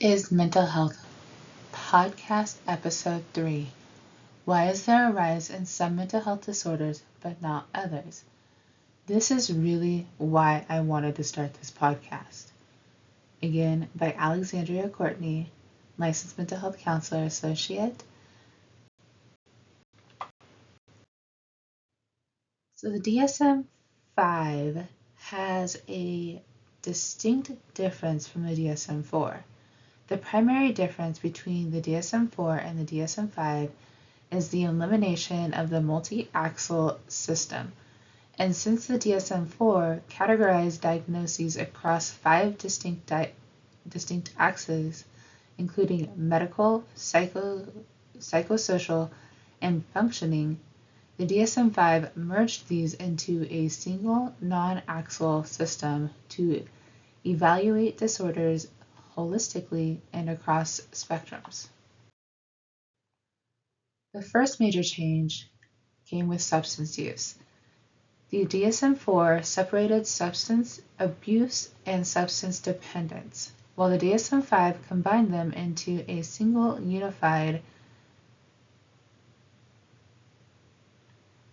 is Mental Health Podcast Episode 3. Why is there a rise in some mental health disorders but not others? This is really why I wanted to start this podcast. Again, by Alexandria Courtney, licensed mental health counselor associate. So the DSM-V has a distinct difference from the DSM-IV. The primary difference between the DSM-IV and the DSM-V is the elimination of the multi-axis system. And since the DSM-IV categorized diagnoses across 5 distinct axes, including medical, psychosocial, and functioning, the DSM-V merged these into a single non-axis system to evaluate disorders holistically and across spectrums. The first major change came with substance use. The DSM-IV separated substance abuse and substance dependence, while the DSM-V combined them into a single unified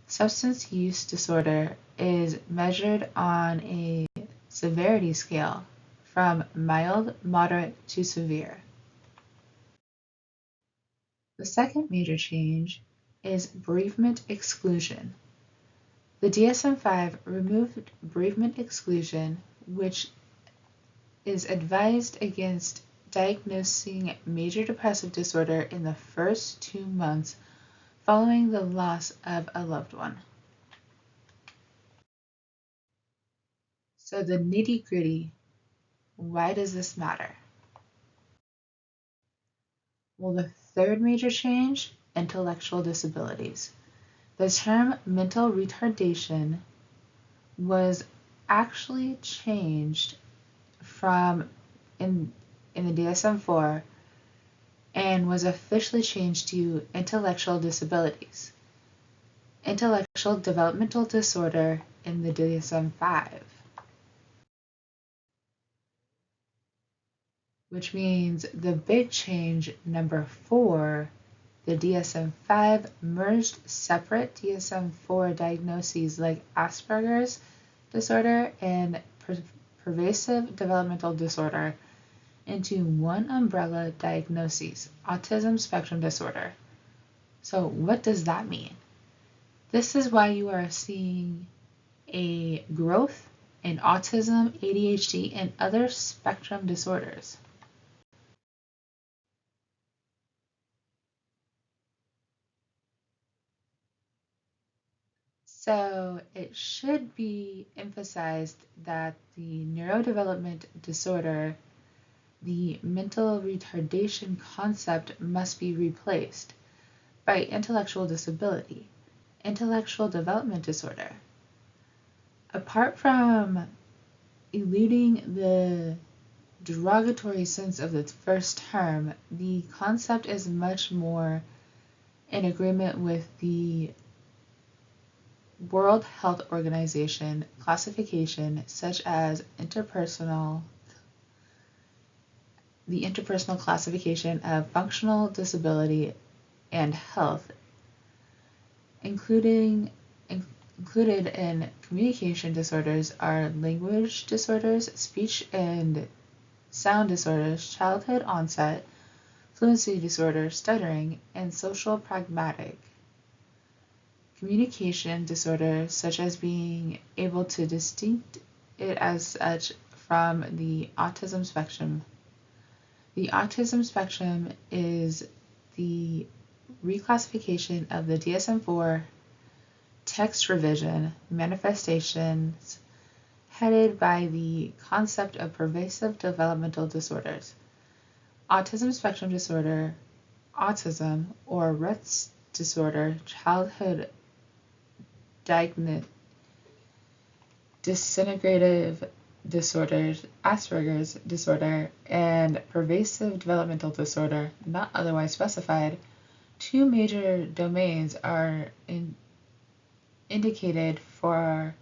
substance use disorder is measured on a severity scale from mild, moderate to severe. The second major change is bereavement exclusion. The DSM-V removed bereavement exclusion, which is advised against diagnosing major depressive disorder in the first 2 months following the loss of a loved one. So the nitty-gritty, why does this matter? Well, the third major change, intellectual disabilities. The term mental retardation was actually changed from in the DSM-IV and was officially changed to intellectual disabilities. Intellectual developmental disorder in the DSM-V. Which means the big change, number 4, the DSM-V merged separate DSM-IV diagnoses like Asperger's disorder and pervasive developmental disorder into one umbrella diagnosis, autism spectrum disorder. So what does that mean? This is why you are seeing a growth in autism, ADHD, and other spectrum disorders. So it should be emphasized that the neurodevelopment disorder, the mental retardation concept must be replaced by intellectual disability, intellectual development disorder. Apart from eluding the derogatory sense of the first term, the concept is much more in agreement with the World Health Organization classification, such as the interpersonal classification of functional disability and health, included in communication disorders are language disorders, speech and sound disorders, childhood onset, fluency disorder, stuttering, and social pragmatic communication disorders, such as being able to distinct it as such from the autism spectrum. The autism spectrum is the reclassification of the DSM-IV text revision manifestations headed by the concept of pervasive developmental disorders. Autism spectrum disorder, autism, or Rett disorder, childhood disintegrative disorders, Asperger's disorder, and pervasive developmental disorder, not otherwise specified. 2 major domains are indicated for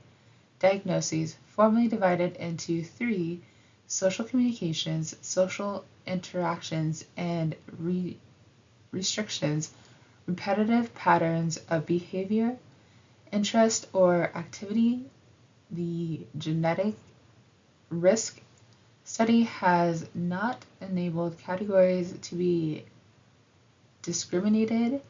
diagnoses, formerly divided into 3, social communications, social interactions, and restrictions, repetitive patterns of behavior, interest, or activity. The genetic risk study has not enabled categories to be discriminated,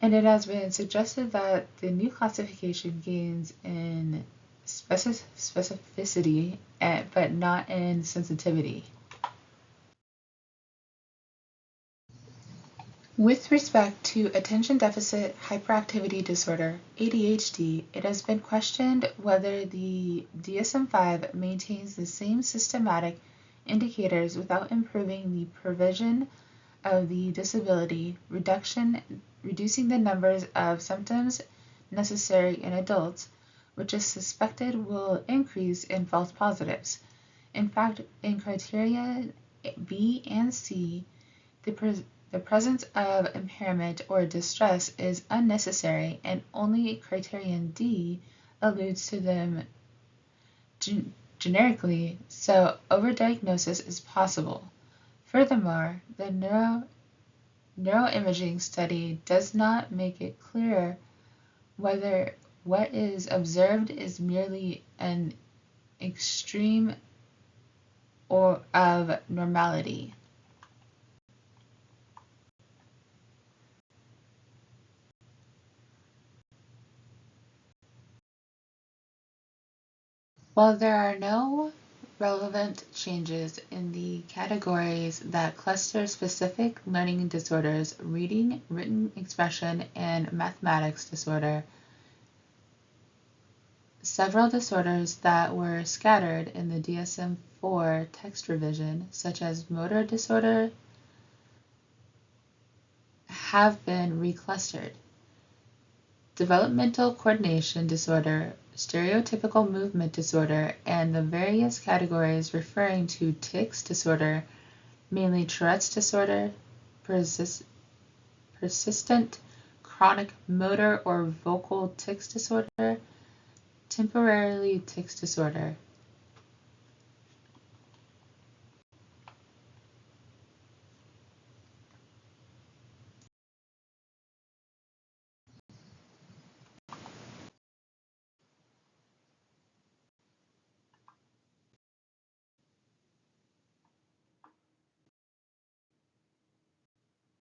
and it has been suggested that the new classification gains in specificity but not in sensitivity. With respect to attention deficit hyperactivity disorder, ADHD, it has been questioned whether the DSM-V maintains the same systematic indicators without improving the provision of the disability, reducing the numbers of symptoms necessary in adults, which is suspected will increase in false positives. In fact, in criteria B and C, the presence of impairment or distress is unnecessary, and only criterion D alludes to them generically, so overdiagnosis is possible. Furthermore, the neuroimaging study does not make it clear whether what is observed is merely an extreme or of normality. While there are no relevant changes in the categories that cluster specific learning disorders, reading, written expression, and mathematics disorder, several disorders that were scattered in the DSM-IV text revision, such as motor disorder, have been reclustered. Developmental coordination disorder, stereotypical movement disorder, and the various categories referring to tics disorder, mainly Tourette's disorder, persistent chronic motor or vocal tics disorder, temporarily tics disorder,